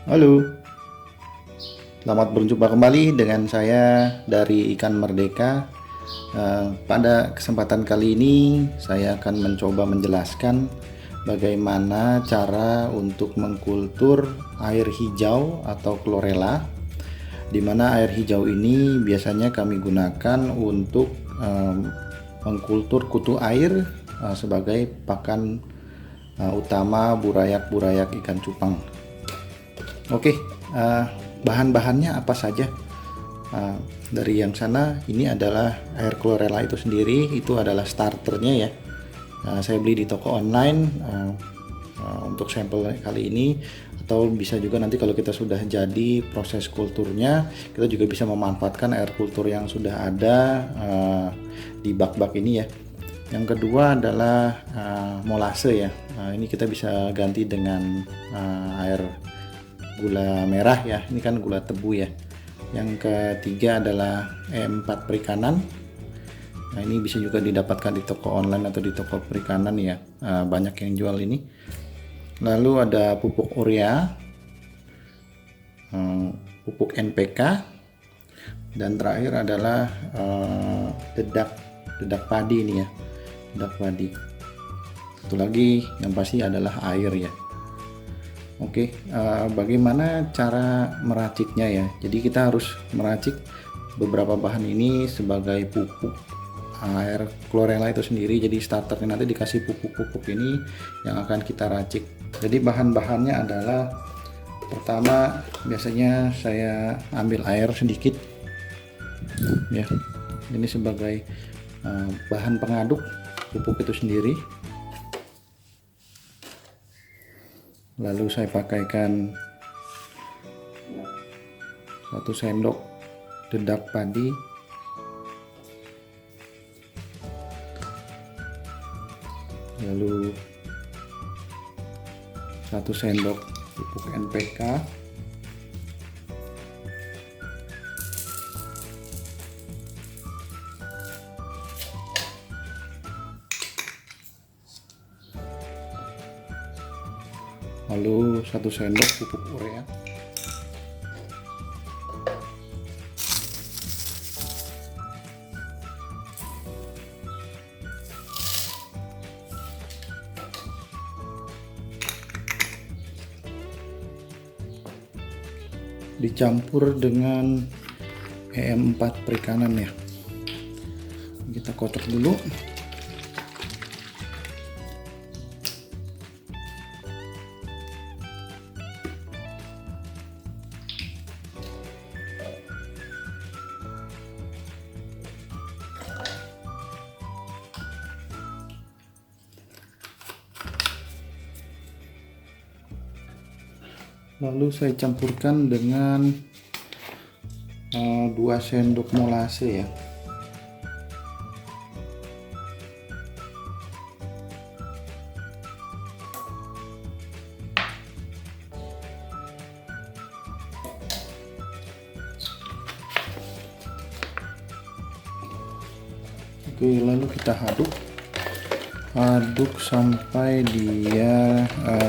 Halo, selamat berjumpa kembali dengan saya dari Ikan Merdeka. Pada kesempatan kali ini, saya akan mencoba menjelaskan bagaimana cara untuk mengkultur air hijau atau chlorella, di mana air hijau ini biasanya kami gunakan untuk mengkultur kutu air sebagai pakan utama burayak-burayak ikan cupang. Oke, bahan-bahannya apa saja? Dari yang sana ini adalah air chlorella itu sendiri, itu adalah starternya ya. Saya beli di toko online untuk sampel kali ini, atau bisa juga nanti kalau kita sudah jadi proses kulturnya, kita juga bisa memanfaatkan air kultur yang sudah ada di bak-bak ini ya. Yang kedua adalah molase ya. Ini kita bisa ganti dengan air gula merah ya, ini kan gula tebu ya. Yang ketiga adalah E4 perikanan. Nah, ini bisa juga didapatkan di toko online atau di toko perikanan ya, banyak yang jual ini. Lalu ada pupuk urea, pupuk NPK, dan terakhir adalah dedak padi ini ya, dedak padi. Satu lagi yang pasti adalah air ya. Oke, bagaimana cara meraciknya ya? Jadi kita harus meracik beberapa bahan ini sebagai pupuk air chlorella itu sendiri. Jadi starternya nanti dikasih pupuk-pupuk ini yang akan kita racik. Jadi bahan-bahannya adalah, pertama biasanya saya ambil air sedikit ya. Ini sebagai bahan pengaduk pupuk itu sendiri. Lalu saya pakaikan 1 sendok dedak padi, lalu 1 sendok pupuk NPK, lalu 1 sendok pupuk urea, dicampur dengan E4 perikanan ya. Kita kocok dulu. Lalu saya campurkan dengan 2 sendok molase ya. Oke, lalu kita aduk sampai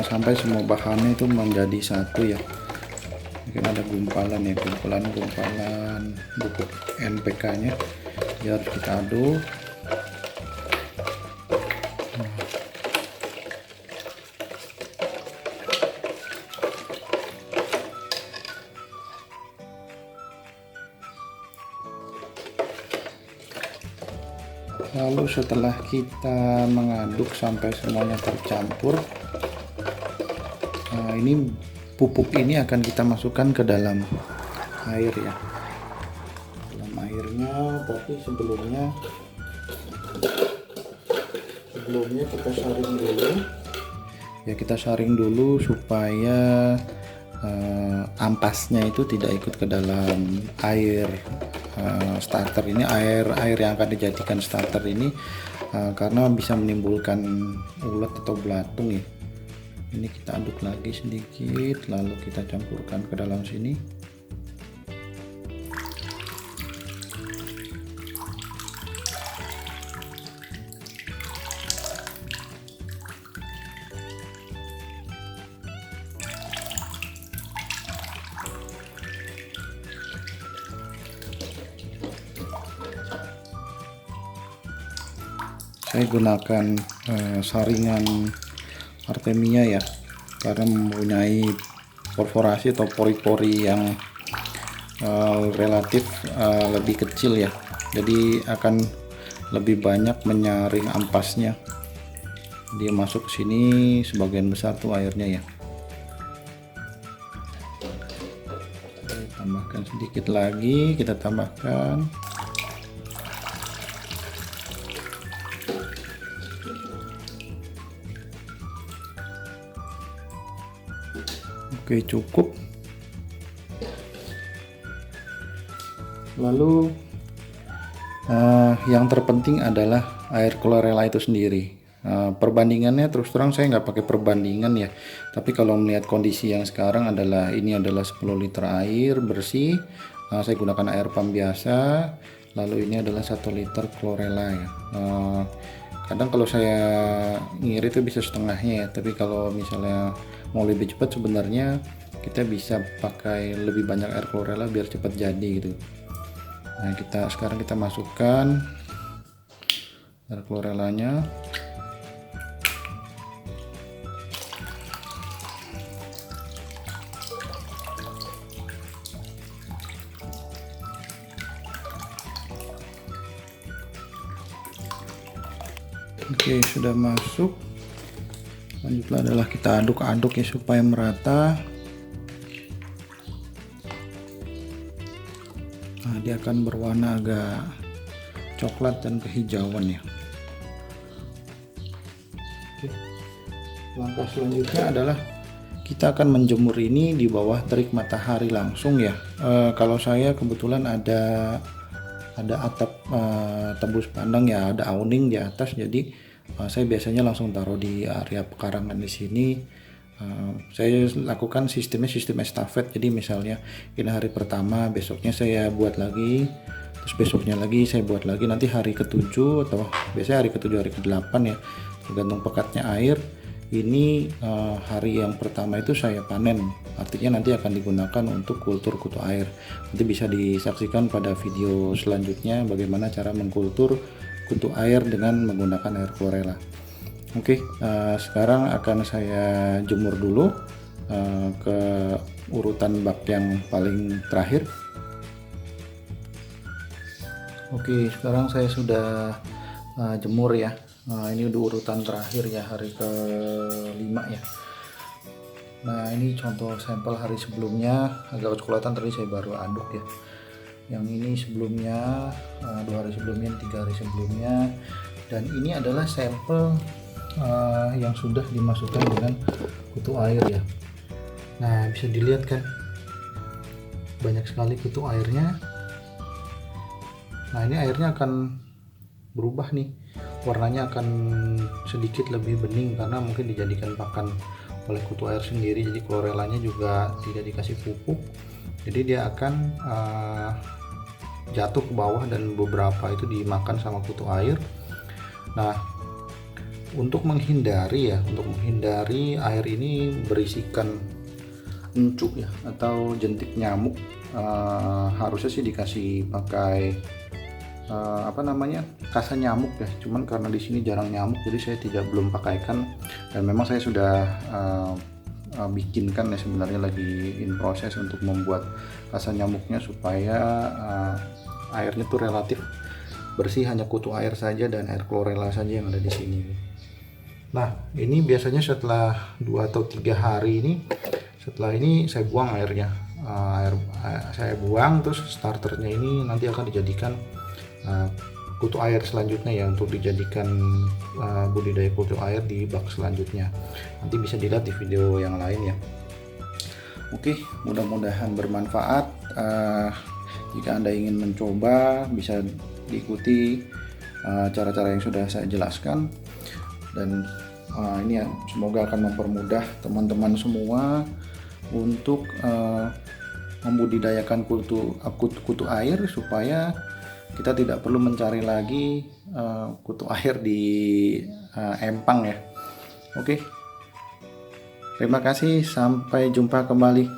sampai semua bahannya itu menjadi satu ya. Mungkin ada gumpalan ya, gumpalan pupuk NPK nya ya, harus kita aduk. Lalu setelah kita mengaduk sampai semuanya tercampur, ini pupuk ini akan kita masukkan ke dalam air ya. Dalam airnya, tapi sebelumnya kita saring dulu. Ya, kita saring dulu supaya ampasnya itu tidak ikut ke dalam air starter ini, air yang akan dijadikan starter ini, karena bisa menimbulkan ulat atau belatung ya. Ini kita aduk lagi sedikit, lalu kita campurkan ke dalam sini. Saya gunakan saringan Artemia ya, karena mempunyai perforasi atau pori-pori yang relatif lebih kecil ya, jadi akan lebih banyak menyaring ampasnya. Dia masuk ke sini sebagian besar tuh airnya ya. Tambahkan sedikit lagi, kita tambahkan. Oke, cukup. Lalu yang terpenting adalah air chlorella itu sendiri. Perbandingannya terus terang saya nggak pakai perbandingan ya, tapi kalau melihat kondisi yang sekarang adalah ini adalah 10 liter air bersih, saya gunakan air pump biasa, lalu ini adalah 1 liter chlorella ya. Kadang kalau saya ngirit itu bisa setengahnya ya, tapi kalau misalnya mau lebih cepat sebenarnya kita bisa pakai lebih banyak air chlorella biar cepat jadi gitu. Nah, sekarang kita masukkan air chlorellanya. Oke, sudah masuk. Lanjutlah adalah kita aduk-aduk ya supaya merata. Nah, dia akan berwarna agak coklat dan kehijauan ya. Oke. Langkah selanjutnya adalah kita akan menjemur ini di bawah terik matahari langsung ya. Kalau saya kebetulan ada atap tembus pandang ya, ada awning di atas, jadi saya biasanya langsung taruh di area pekarangan di sini. Saya lakukan sistem estafet, jadi misalnya ini hari pertama, besoknya saya buat lagi, terus besoknya lagi saya buat lagi, nanti hari ke-7 atau biasanya hari ke-7 hari ke-8 ya, tergantung pekatnya air. Ini hari yang pertama itu saya panen, artinya nanti akan digunakan untuk kultur kutu air. Nanti bisa disaksikan pada video selanjutnya bagaimana cara mengkultur kutu air dengan menggunakan air chlorella. Oke, sekarang akan saya jemur dulu ke urutan bak yang paling terakhir. Oke, sekarang saya sudah jemur ya. Ini udah urutan terakhir ya, hari ke-5 ya. Nah, ini contoh sampel hari sebelumnya, agak kecoklatan, tadi saya baru aduk ya. Yang ini sebelumnya 2 hari sebelumnya, 3 hari sebelumnya, dan ini adalah sampel yang sudah dimasukkan dengan kutu air ya. Nah, bisa dilihat kan banyak sekali kutu airnya. Nah, ini airnya akan berubah nih, warnanya akan sedikit lebih bening karena mungkin dijadikan pakan oleh kutu air sendiri, jadi chlorellanya juga tidak dikasih pupuk, jadi dia akan jatuh ke bawah dan beberapa itu dimakan sama kutu air. Nah, untuk menghindari air ini berisikan encuk ya atau jentik nyamuk, harusnya sih dikasih pakai kasa nyamuk ya, cuman karena di sini jarang nyamuk jadi saya belum pakaikan, dan memang saya sudah bikinkan ya, sebenarnya lagi in proses untuk membuat kasa nyamuknya supaya airnya tuh relatif bersih, hanya kutu air saja dan air chlorella saja yang ada di sini. Nah, ini biasanya setelah 2 atau 3 hari ini, setelah ini saya buang airnya, saya buang, terus starternya ini nanti akan dijadikan kutu air selanjutnya ya, untuk dijadikan budidaya kutu air di bak selanjutnya. Nanti bisa dilihat di video yang lain ya. Oke, mudah-mudahan bermanfaat. Jika Anda ingin mencoba, bisa diikuti cara-cara yang sudah saya jelaskan, dan ini ya, semoga akan mempermudah teman-teman semua untuk membudidayakan kutu air supaya kita tidak perlu mencari lagi kutu air di empang ya. Oke, terima kasih, sampai jumpa kembali.